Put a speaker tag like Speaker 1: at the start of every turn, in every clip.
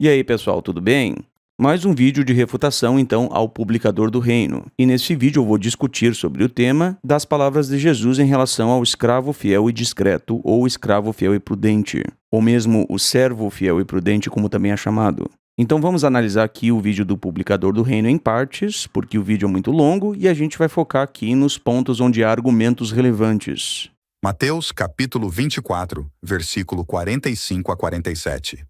Speaker 1: E aí, pessoal, tudo bem? Mais um vídeo de refutação, então, ao publicador do reino. E nesse vídeo eu vou discutir sobre o tema das palavras de Jesus em relação ao escravo fiel e discreto, ou escravo fiel e prudente, ou mesmo o servo fiel e prudente, como também é chamado. Então vamos analisar aqui o vídeo do publicador do reino em partes, porque o vídeo é muito longo e a gente vai focar aqui nos pontos onde há argumentos relevantes.
Speaker 2: Mateus capítulo 24, versículo 45 a 47.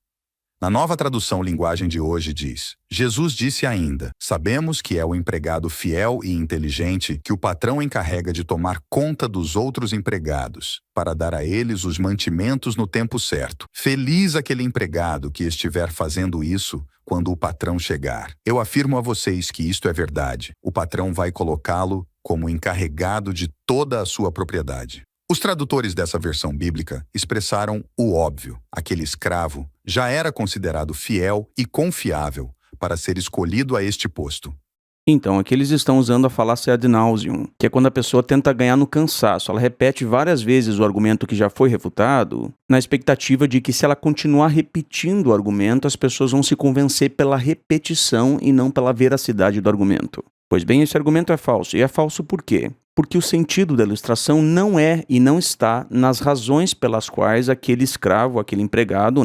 Speaker 2: Na nova tradução linguagem de hoje diz: Jesus disse ainda: sabemos que é o empregado fiel e inteligente que o patrão encarrega de tomar conta dos outros empregados, para dar a eles os mantimentos no tempo certo. Feliz aquele empregado que estiver fazendo isso quando o patrão chegar. Eu afirmo a vocês que isto é verdade. O patrão vai colocá-lo como encarregado de toda a sua propriedade. Os tradutores dessa versão bíblica expressaram o óbvio. Aquele escravo já era considerado fiel e confiável para ser escolhido a este posto.
Speaker 1: Então, aqui eles estão usando a falácia ad nauseam, que é quando a pessoa tenta ganhar no cansaço. Ela repete várias vezes o argumento que já foi refutado, na expectativa de que se ela continuar repetindo o argumento, as pessoas vão se convencer pela repetição e não pela veracidade do argumento. Pois bem, esse argumento é falso. E é falso por quê? Porque o sentido da ilustração não é e não está nas razões pelas quais aquele escravo, aquele empregado,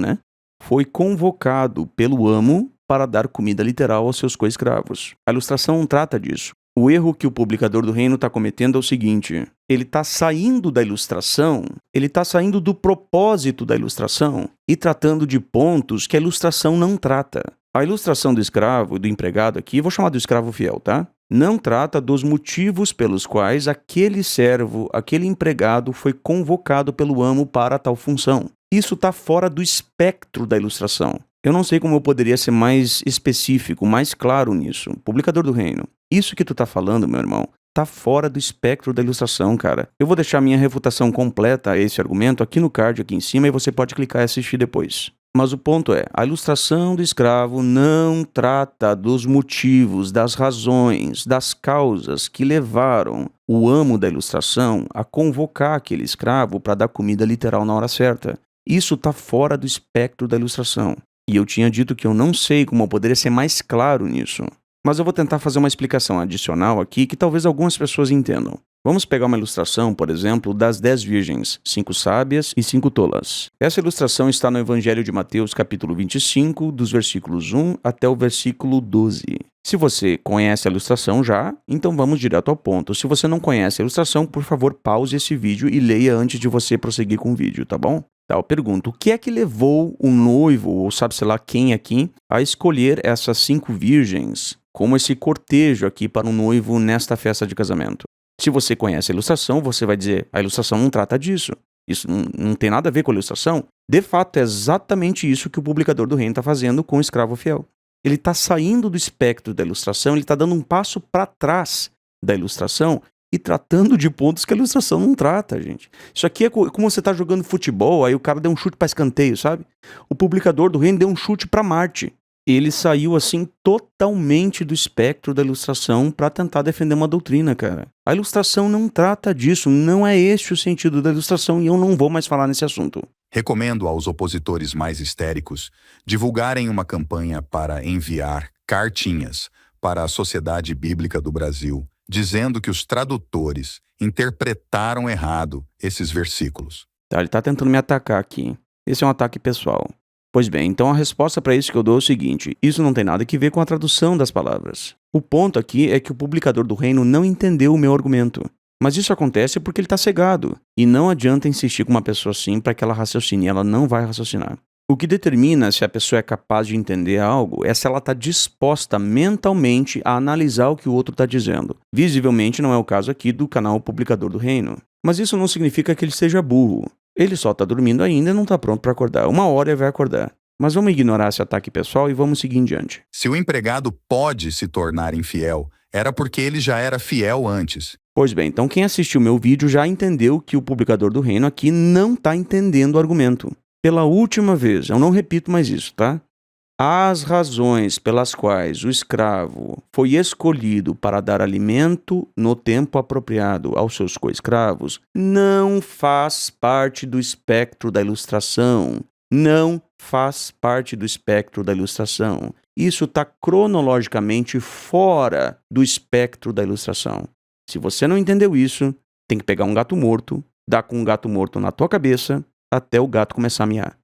Speaker 1: foi convocado pelo amo para dar comida literal aos seus co-escravos. A ilustração não trata disso. O erro que o publicador do reino está cometendo é o seguinte: ele está saindo da ilustração, ele está saindo do propósito da ilustração e tratando de pontos que a ilustração não trata. A ilustração do escravo, do empregado aqui, vou chamar do escravo fiel, tá? Não trata dos motivos pelos quais aquele servo, aquele empregado foi convocado pelo amo para tal função. Isso está fora do espectro da ilustração. Eu não sei como eu poderia ser mais específico, mais claro nisso. Publicador do reino, isso que tu está falando, meu irmão, está fora do espectro da ilustração, cara. Eu vou deixar minha refutação completa a esse argumento aqui no card, aqui em cima, e você pode clicar e assistir depois. Mas o ponto é, a ilustração do escravo não trata dos motivos, das razões, das causas que levaram o amo da ilustração a convocar aquele escravo para dar comida literal na hora certa. Isso está fora do espectro da ilustração. E eu tinha dito que eu não sei como eu poderia ser mais claro nisso. Mas eu vou tentar fazer uma explicação adicional aqui que talvez algumas pessoas entendam. Vamos pegar uma ilustração, por exemplo, das 10 virgens, 5 sábias e 5 tolas. Essa ilustração está no Evangelho de Mateus, capítulo 25, dos versículos 1 até o versículo 12. Se você conhece a ilustração já, então vamos direto ao ponto. Se você não conhece a ilustração, por favor, pause esse vídeo e leia antes de você prosseguir com o vídeo, tá bom? Tá, eu pergunto, o que é que levou o noivo, ou sabe-se lá quem aqui, a escolher essas 5 virgens como esse cortejo aqui para um noivo nesta festa de casamento? Se você conhece a ilustração, você vai dizer, a ilustração não trata disso. Isso não tem nada a ver com a ilustração. De fato, é exatamente isso que o publicador do reino está fazendo com o escravo fiel. Ele está saindo do espectro da ilustração, ele está dando um passo para trás da ilustração e tratando de pontos que a ilustração não trata, gente. Isso aqui é como você está jogando futebol, aí o cara deu um chute para escanteio, sabe? O publicador do reino deu um chute para Marte. Ele saiu, assim, totalmente do espectro da ilustração para tentar defender uma doutrina, cara. A ilustração não trata disso, não é este o sentido da ilustração e eu não vou mais falar nesse assunto.
Speaker 2: Recomendo aos opositores mais histéricos divulgarem uma campanha para enviar cartinhas para a Sociedade Bíblica do Brasil, dizendo que os tradutores interpretaram errado esses versículos.
Speaker 1: Tá, ele está tentando me atacar aqui. Esse é um ataque pessoal. Pois bem, então a resposta para isso que eu dou é o seguinte: isso não tem nada a ver com a tradução das palavras. O ponto aqui é que o publicador do reino não entendeu o meu argumento. Mas isso acontece porque ele está cegado. E não adianta insistir com uma pessoa assim para que ela raciocine, ela não vai raciocinar. O que determina se a pessoa é capaz de entender algo é se ela está disposta mentalmente a analisar o que o outro está dizendo. Visivelmente não é o caso aqui do canal Publicador do Reino. Mas isso não significa que ele seja burro. Ele só está dormindo ainda e não está pronto para acordar. Uma hora ele vai acordar. Mas vamos ignorar esse ataque pessoal e vamos seguir em diante.
Speaker 2: Se o empregado pode se tornar infiel, era porque ele já era fiel antes.
Speaker 1: Pois bem, então quem assistiu meu vídeo já entendeu que o publicador do reino aqui não está entendendo o argumento. Pela última vez, eu não repito mais isso, tá? As razões pelas quais o escravo foi escolhido para dar alimento no tempo apropriado aos seus co-escravos não faz parte do espectro da ilustração. Não faz parte do espectro da ilustração. Isso está cronologicamente fora do espectro da ilustração. Se você não entendeu isso, tem que pegar um gato morto, dar com um gato morto na tua cabeça, até o gato começar a miar.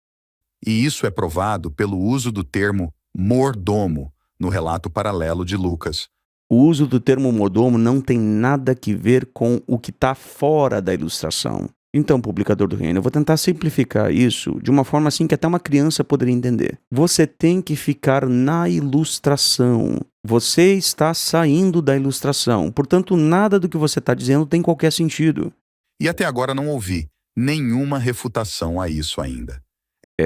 Speaker 2: E isso é provado pelo uso do termo mordomo no relato paralelo de Lucas.
Speaker 1: O uso do termo mordomo não tem nada a ver com o que está fora da ilustração. Então, publicador do reino, eu vou tentar simplificar isso de uma forma assim que até uma criança poderia entender. Você tem que ficar na ilustração. Você está saindo da ilustração. Portanto, nada do que você está dizendo tem qualquer sentido.
Speaker 2: E até agora não ouvi nenhuma refutação a isso ainda.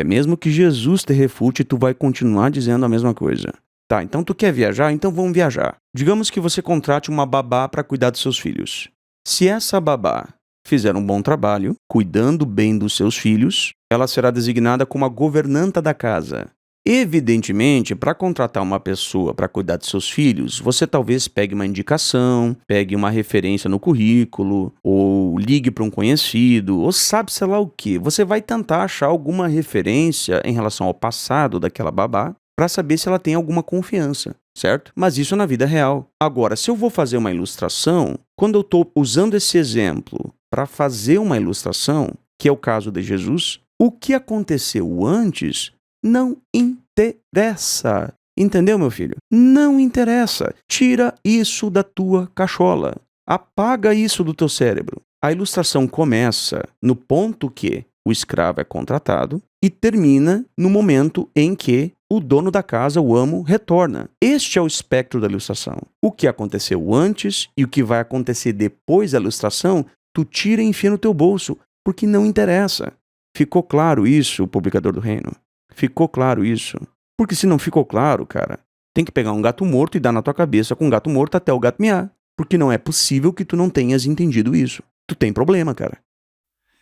Speaker 1: Mesmo que Jesus te refute, tu vai continuar dizendo a mesma coisa. Tá, então tu quer viajar? Então vamos viajar. Digamos que você contrate uma babá para cuidar dos seus filhos. Se essa babá fizer um bom trabalho, cuidando bem dos seus filhos, ela será designada como a governanta da casa. Evidentemente, para contratar uma pessoa para cuidar de seus filhos, você talvez pegue uma indicação, pegue uma referência no currículo, ou ligue para um conhecido, ou sabe sei lá o que. Você vai tentar achar alguma referência em relação ao passado daquela babá para saber se ela tem alguma confiança, certo? Mas isso na vida real. Agora, se eu vou fazer uma ilustração, quando eu estou usando esse exemplo para fazer uma ilustração, que é o caso de Jesus, o que aconteceu antes não interessa. Entendeu, meu filho? Não interessa. Tira isso da tua cachola. Apaga isso do teu cérebro. A ilustração começa no ponto que o escravo é contratado e termina no momento em que o dono da casa, o amo, retorna. Este é o espectro da ilustração. O que aconteceu antes e o que vai acontecer depois da ilustração, tu tira e enfia no teu bolso, porque não interessa. Ficou claro isso, publicador do reino? Ficou claro isso? Porque se não ficou claro, cara, tem que pegar um gato morto e dar na tua cabeça com um gato morto até o gato miar. Porque não é possível que tu não tenhas entendido isso. Tu tem problema, cara.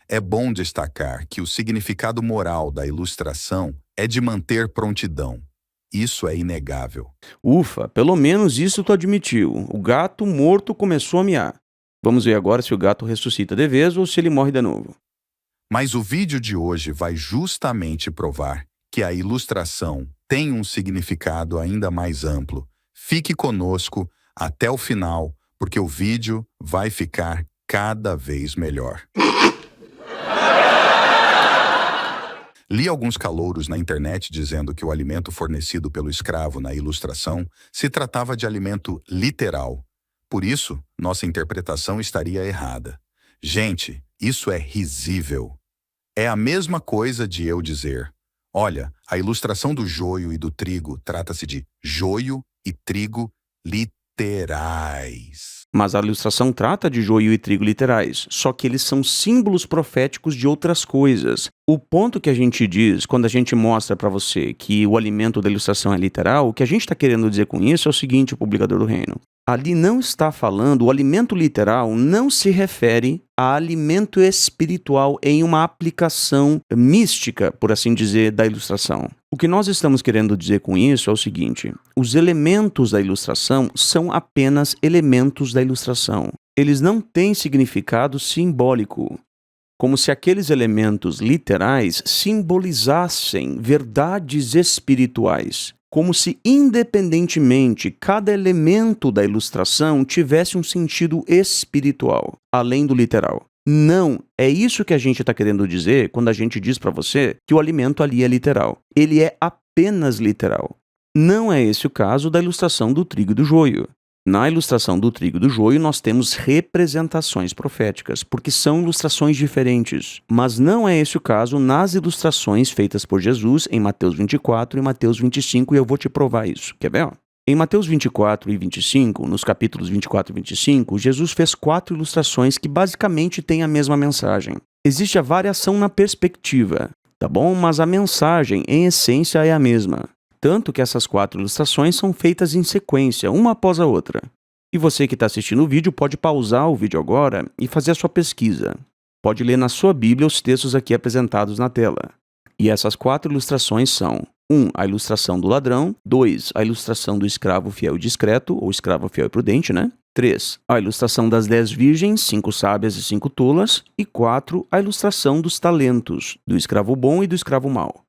Speaker 2: É bom destacar que o significado moral da ilustração é de manter prontidão. Isso é inegável.
Speaker 1: Ufa, pelo menos isso tu admitiu. O gato morto começou a miar. Vamos ver agora se o gato ressuscita de vez ou se ele morre de novo.
Speaker 2: Mas o vídeo de hoje vai justamente provar que a ilustração tem um significado ainda mais amplo. Fique conosco até o final, porque o vídeo vai ficar cada vez melhor. Li alguns calouros na internet dizendo que o alimento fornecido pelo escravo na ilustração se tratava de alimento literal. Por isso, nossa interpretação estaria errada. Gente, isso é risível. É a mesma coisa de eu dizer: olha, a ilustração do joio e do trigo trata-se de joio e trigo literais.
Speaker 1: Mas a ilustração trata de joio e trigo literais, só que eles são símbolos proféticos de outras coisas. O ponto que a gente diz, quando a gente mostra para você que o alimento da ilustração é literal, o que a gente está querendo dizer com isso é o seguinte, publicador do reino. Ali não está falando, o alimento literal não se refere a alimento espiritual em uma aplicação mística, por assim dizer, da ilustração. O que nós estamos querendo dizer com isso é o seguinte: os elementos da ilustração são apenas elementos da ilustração. Eles não têm significado simbólico, como se aqueles elementos literais simbolizassem verdades espirituais. Como se, independentemente, cada elemento da ilustração tivesse um sentido espiritual, além do literal. Não, é isso que a gente está querendo dizer quando a gente diz para você que o alimento ali é literal. Ele é apenas literal. Não é esse o caso da ilustração do trigo e do joio. Na ilustração do trigo e do joio, nós temos representações proféticas, porque são ilustrações diferentes. Mas não é esse o caso nas ilustrações feitas por Jesus em Mateus 24 e Mateus 25, e eu vou te provar isso. Quer ver? Em Mateus 24 e 25, nos capítulos 24 e 25, Jesus fez 4 ilustrações que basicamente têm a mesma mensagem. Existe a variação na perspectiva, tá bom? Mas a mensagem, em essência, é a mesma. Tanto que essas 4 ilustrações são feitas em sequência, uma após a outra. E você que está assistindo o vídeo pode pausar o vídeo agora e fazer a sua pesquisa. Pode ler na sua Bíblia os textos aqui apresentados na tela. E essas 4 ilustrações são: 1. A ilustração do ladrão. 2. A ilustração do escravo fiel e discreto, ou escravo fiel e prudente, né? 3. A ilustração das 10 virgens, 5 sábias e 5 tolas. E 4. A ilustração dos talentos, do escravo bom e do escravo mau.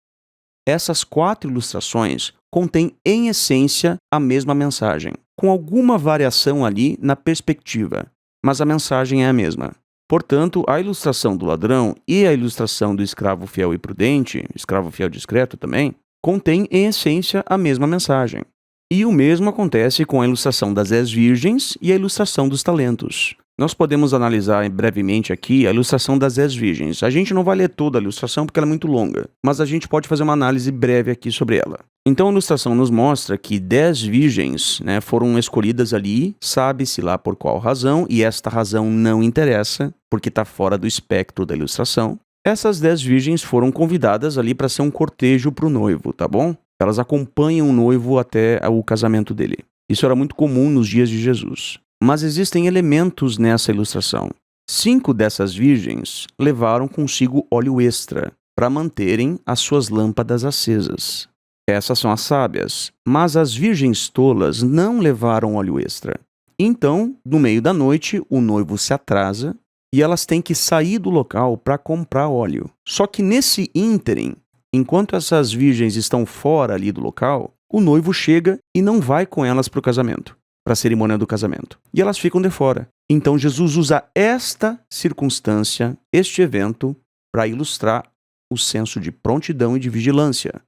Speaker 1: Essas 4 ilustrações contêm, em essência, a mesma mensagem, com alguma variação ali na perspectiva, mas a mensagem é a mesma. Portanto, a ilustração do ladrão e a ilustração do escravo fiel e prudente, escravo fiel discreto também, contêm, em essência, a mesma mensagem. E o mesmo acontece com a ilustração das 10 virgens e a ilustração dos talentos. Nós podemos analisar brevemente aqui a ilustração das 10 virgens. A gente não vai ler toda a ilustração porque ela é muito longa, mas a gente pode fazer uma análise breve aqui sobre ela. Então a ilustração nos mostra que 10 virgens, foram escolhidas ali, sabe-se lá por qual razão, e esta razão não interessa, porque está fora do espectro da ilustração. Essas 10 virgens foram convidadas ali para ser um cortejo para o noivo, tá bom? Elas acompanham o noivo até o casamento dele. Isso era muito comum nos dias de Jesus. Mas existem elementos nessa ilustração. 5 dessas virgens levaram consigo óleo extra para manterem as suas lâmpadas acesas. Essas são as sábias, mas as virgens tolas não levaram óleo extra. Então, no meio da noite, o noivo se atrasa e elas têm que sair do local para comprar óleo. Só que nesse ínterim, enquanto essas virgens estão fora ali do local, o noivo chega e não vai com elas para o casamento, para a cerimônia do casamento. E elas ficam de fora. Então Jesus usa esta circunstância, este evento, para ilustrar o senso de prontidão e de vigilância.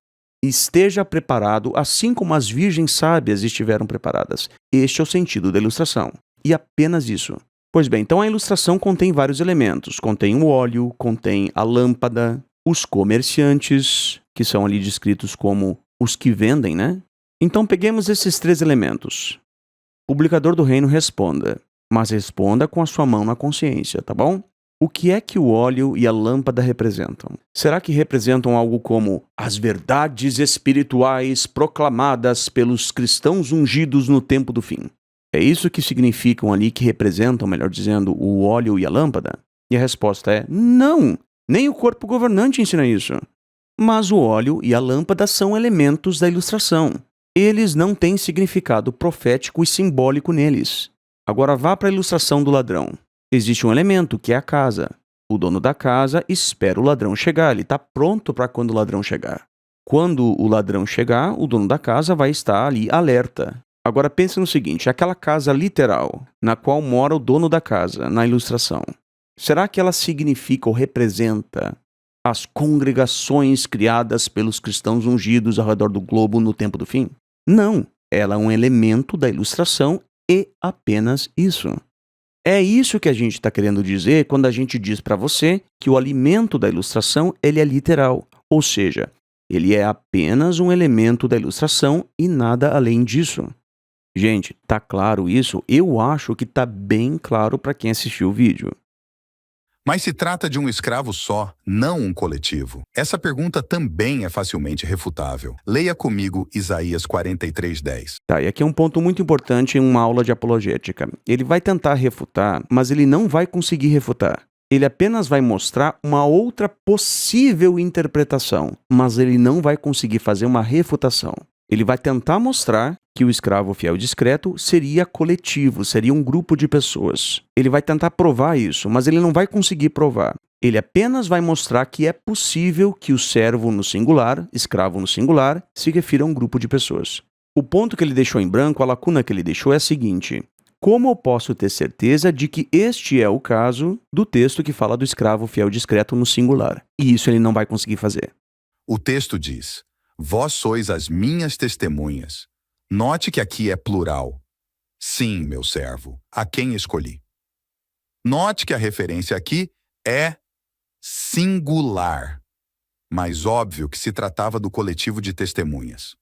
Speaker 1: Esteja preparado, assim como as virgens sábias estiveram preparadas. Este é o sentido da ilustração. E apenas isso. Pois bem, então a ilustração contém vários elementos. Contém o óleo, contém a lâmpada, os comerciantes, que são ali descritos como os que vendem, Então peguemos esses 3 elementos. Publicador do reino, responda, mas responda com a sua mão na consciência, tá bom? O que é que o óleo e a lâmpada representam? Será que representam algo como as verdades espirituais proclamadas pelos cristãos ungidos no tempo do fim? É isso que significam ali, que representam, melhor dizendo, o óleo e a lâmpada? E a resposta é não, nem o corpo governante ensina isso. Mas o óleo e a lâmpada são elementos da ilustração. Eles não têm significado profético e simbólico neles. Agora vá para a ilustração do ladrão. Existe um elemento, que é a casa. O dono da casa espera o ladrão chegar. Ele está pronto para quando o ladrão chegar. Quando o ladrão chegar, o dono da casa vai estar ali alerta. Agora pense no seguinte, aquela casa literal, na qual mora o dono da casa, na ilustração. Será que ela significa ou representa as congregações criadas pelos cristãos ungidos ao redor do globo no tempo do fim? Não, ela é um elemento da ilustração e apenas isso. É isso que a gente está querendo dizer quando a gente diz para você que o alimento da ilustração ele é literal, ou seja, ele é apenas um elemento da ilustração e nada além disso. Gente, tá claro isso? Eu acho que tá bem claro para quem assistiu o vídeo.
Speaker 2: Mas se trata de um escravo só, não um coletivo. Essa pergunta também é facilmente refutável. Leia comigo Isaías 43:10.
Speaker 1: Tá, e aqui é um ponto muito importante em uma aula de apologética. Ele vai tentar refutar, mas ele não vai conseguir refutar. Ele apenas vai mostrar uma outra possível interpretação, mas ele não vai conseguir fazer uma refutação. Ele vai tentar mostrar que o escravo fiel e discreto seria coletivo, seria um grupo de pessoas. Ele vai tentar provar isso, mas ele não vai conseguir provar. Ele apenas vai mostrar que é possível que o servo no singular, escravo no singular, se refira a um grupo de pessoas. O ponto que ele deixou em branco, a lacuna que ele deixou é a seguinte: como eu posso ter certeza de que este é o caso do texto que fala do escravo fiel e discreto no singular? E isso ele não vai conseguir fazer.
Speaker 2: O texto diz: vós sois as minhas testemunhas. Note que aqui é plural. Sim, meu servo, a quem escolhi. Note que a referência aqui é singular. Mas óbvio que se tratava do coletivo de testemunhas.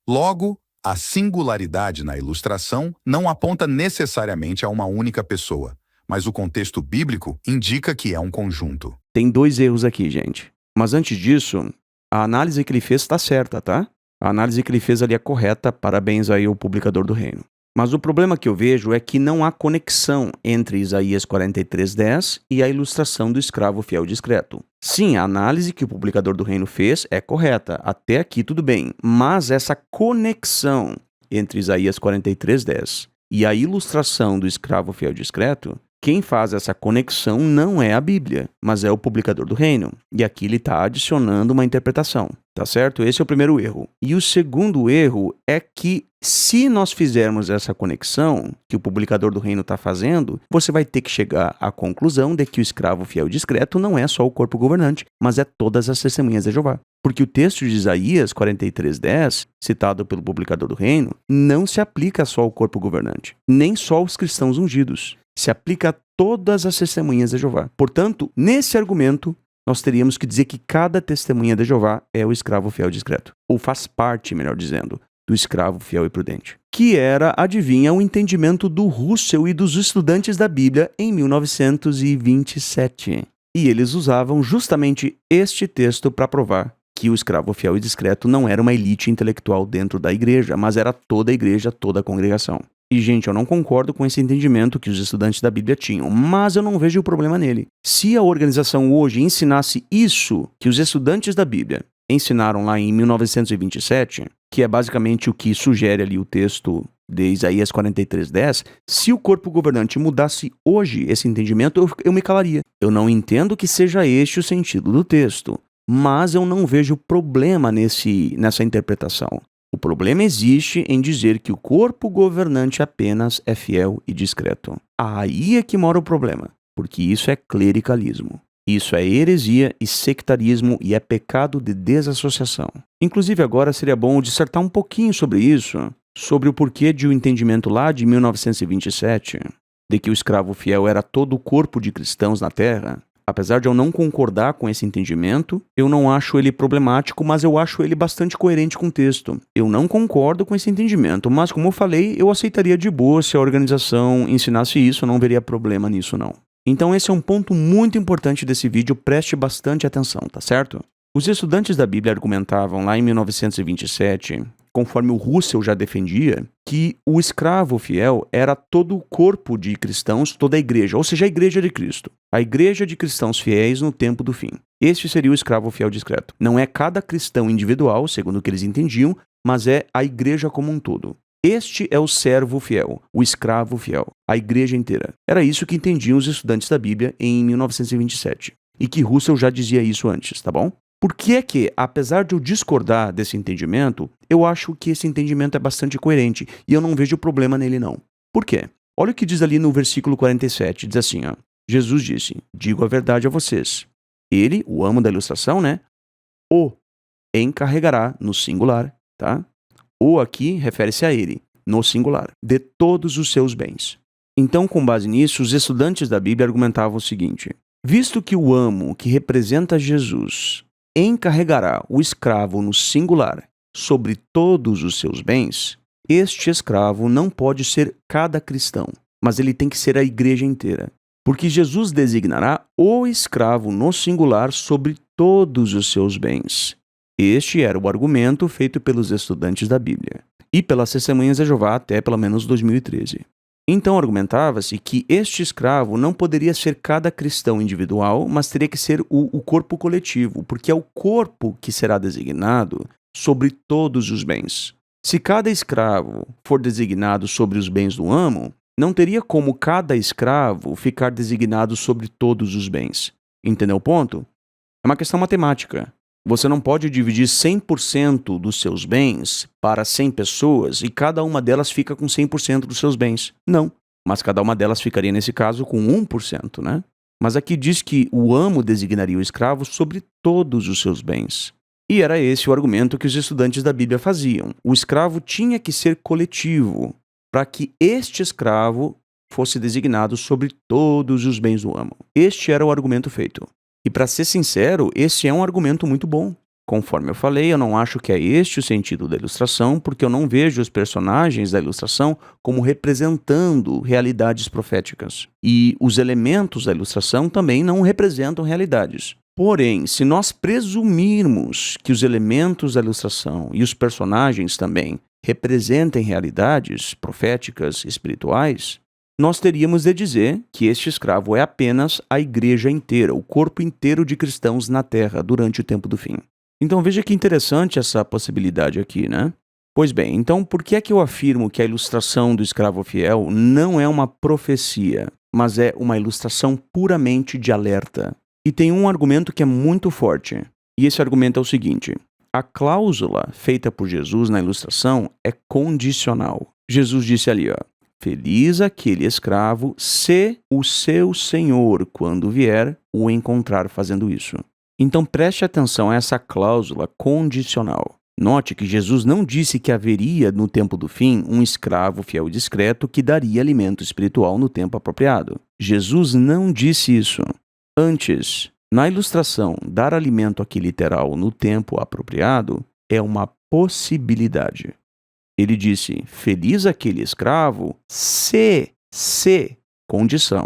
Speaker 2: Logo, a singularidade na ilustração não aponta necessariamente a uma única pessoa, mas o contexto bíblico indica que é um conjunto.
Speaker 1: Tem 2 erros aqui, gente. Mas antes disso, a análise que ele fez está certa, tá? A análise que ele fez ali é correta, parabéns aí ao publicador do reino. Mas o problema que eu vejo é que não há conexão entre Isaías 43:10 e a ilustração do escravo fiel e discreto. Sim, a análise que o publicador do reino fez é correta, até aqui tudo bem, mas essa conexão entre Isaías 43:10 e a ilustração do escravo fiel e discreto Quem faz essa conexão não é a Bíblia, mas é o publicador do reino. E aqui ele está adicionando uma interpretação, tá certo? Esse é o primeiro erro. E o segundo erro é que se nós fizermos essa conexão que o publicador do reino está fazendo, você vai ter que chegar à conclusão de que o escravo fiel e discreto não é só o corpo governante, mas é todas as testemunhas de Jeová. Porque o texto de Isaías 43:10, citado pelo publicador do reino, não se aplica só ao corpo governante, nem só aos cristãos ungidos. Se aplica a todas as testemunhas de Jeová. Portanto, nesse argumento, nós teríamos que dizer que cada testemunha de Jeová é o escravo fiel e discreto. Ou faz parte, melhor dizendo, do escravo fiel e prudente. Que era, adivinha, o entendimento do Russell e dos estudantes da Bíblia em 1927. E eles usavam justamente este texto para provar que o escravo fiel e discreto não era uma elite intelectual dentro da igreja, mas era toda a igreja, toda a congregação. E, gente, eu não concordo com esse entendimento que os estudantes da Bíblia tinham, mas eu não vejo o problema nele. Se a organização hoje ensinasse isso que os estudantes da Bíblia ensinaram lá em 1927, que é basicamente o que sugere ali o texto de Isaías 43:10, se o corpo governante mudasse hoje esse entendimento, eu me calaria. Eu não entendo que seja este o sentido do texto, mas eu não vejo problema nessa interpretação. O problema existe em dizer que o corpo governante apenas é fiel e discreto. Aí é que mora o problema, porque isso é clericalismo. Isso é heresia e sectarismo e é pecado de desassociação. Inclusive agora seria bom dissertar um pouquinho sobre isso, sobre o porquê de um entendimento lá de 1927, de que o escravo fiel era todo o corpo de cristãos na terra. Apesar de eu não concordar com esse entendimento, eu não acho ele problemático, mas eu acho ele bastante coerente com o texto. Eu não concordo com esse entendimento, mas como eu falei, eu aceitaria de boa se a organização ensinasse isso, eu não veria problema nisso não. Então esse é um ponto muito importante desse vídeo, preste bastante atenção, tá certo? Os estudantes da Bíblia argumentavam lá em 1927, conforme o Russell já defendia, que o escravo fiel era todo o corpo de cristãos, toda a igreja, ou seja, a igreja de Cristo. A igreja de cristãos fiéis no tempo do fim. Este seria o escravo fiel discreto. Não é cada cristão individual, segundo o que eles entendiam, mas é a igreja como um todo. Este é o servo fiel, o escravo fiel, a igreja inteira. Era isso que entendiam os estudantes da Bíblia em 1927. E que Russell já dizia isso antes, tá bom? Por que é que, apesar de eu discordar desse entendimento, eu acho que esse entendimento é bastante coerente e eu não vejo problema nele não. Por quê? Olha o que diz ali no versículo 47, diz assim, ó. Jesus disse, digo a verdade a vocês. Ele, o amo da ilustração, né? O encarregará no singular, tá? O aqui refere-se a ele, no singular, de todos os seus bens. Então, com base nisso, os estudantes da Bíblia argumentavam o seguinte, visto que o amo, que representa Jesus, encarregará o escravo no singular sobre todos os seus bens, este escravo não pode ser cada cristão, mas ele tem que ser a igreja inteira. Porque Jesus designará o escravo no singular sobre todos os seus bens. Este era o argumento feito pelos estudantes da Bíblia e pelas testemunhas de Jeová até pelo menos 2013. Então argumentava-se que este escravo não poderia ser cada cristão individual, mas teria que ser o corpo coletivo, porque é o corpo que será designado sobre todos os bens. Se cada escravo for designado sobre os bens do amo, não teria como cada escravo ficar designado sobre todos os bens. Entendeu o ponto? É uma questão matemática. Você não pode dividir 100% dos seus bens para 100 pessoas e cada uma delas fica com 100% dos seus bens. Não, mas cada uma delas ficaria, nesse caso, com 1%, né? Mas aqui diz que o amo designaria o escravo sobre todos os seus bens. E era esse o argumento que os estudantes da Bíblia faziam. O escravo tinha que ser coletivo, para que este escravo fosse designado sobre todos os bens do amo. Este era o argumento feito. E para ser sincero, esse é um argumento muito bom. Conforme eu falei, eu não acho que é este o sentido da ilustração, porque eu não vejo os personagens da ilustração como representando realidades proféticas. E os elementos da ilustração também não representam realidades. Porém, se nós presumirmos que os elementos da ilustração e os personagens também representem realidades proféticas, espirituais, nós teríamos de dizer que este escravo é apenas a igreja inteira, o corpo inteiro de cristãos na terra durante o tempo do fim. Então veja que interessante essa possibilidade aqui, né? Pois bem, então por que é que eu afirmo que a ilustração do escravo fiel não é uma profecia, mas é uma ilustração puramente de alerta? E tem um argumento que é muito forte. E esse argumento é o seguinte: a cláusula feita por Jesus na ilustração é condicional. Jesus disse ali, ó: feliz aquele escravo se o seu senhor, quando vier, o encontrar fazendo isso. Então preste atenção a essa cláusula condicional. Note que Jesus não disse que haveria, no tempo do fim, um escravo fiel e discreto que daria alimento espiritual no tempo apropriado. Jesus não disse isso. Antes, na ilustração, dar alimento aqui literal no tempo apropriado é uma possibilidade. Ele disse: feliz aquele escravo se, condição,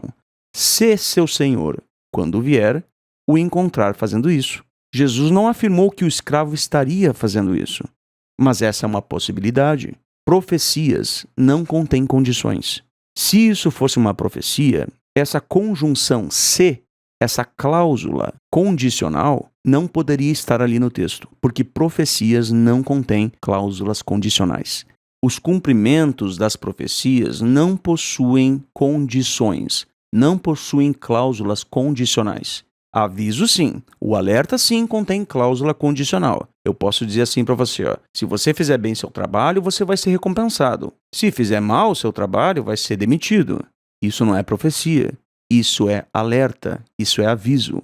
Speaker 1: se seu senhor, quando vier, o encontrar fazendo isso. Jesus não afirmou que o escravo estaria fazendo isso, mas essa é uma possibilidade. Profecias não contêm condições. Se isso fosse uma profecia, essa conjunção se, essa cláusula condicional, não poderia estar ali no texto, porque profecias não contêm cláusulas condicionais. Os cumprimentos das profecias não possuem condições, não possuem cláusulas condicionais. Aviso sim, o alerta sim contém cláusula condicional. Eu posso dizer assim para você, ó: se você fizer bem seu trabalho, você vai ser recompensado. Se fizer mal seu trabalho, vai ser demitido. Isso não é profecia, isso é alerta, isso é aviso.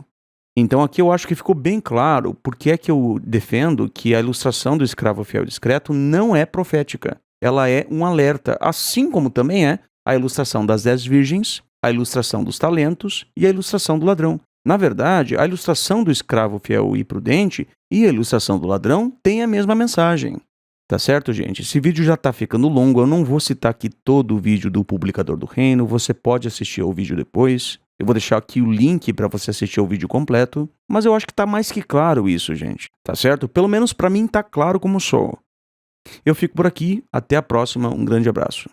Speaker 1: Então aqui eu acho que ficou bem claro por que é que eu defendo que a ilustração do escravo fiel e discreto não é profética. Ela é um alerta, assim como também é a ilustração das 10 virgens, a ilustração dos talentos e a ilustração do ladrão. Na verdade, a ilustração do escravo fiel e prudente e a ilustração do ladrão têm a mesma mensagem. Tá certo, gente? Esse vídeo já tá ficando longo, eu não vou citar aqui todo o vídeo do Publicador do Reino, você pode assistir ao vídeo depois. Eu vou deixar aqui o link para você assistir ao vídeo completo, mas eu acho que tá mais que claro isso, gente. Tá certo? Pelo menos para mim tá claro como sou. Eu fico por aqui, até a próxima, um grande abraço.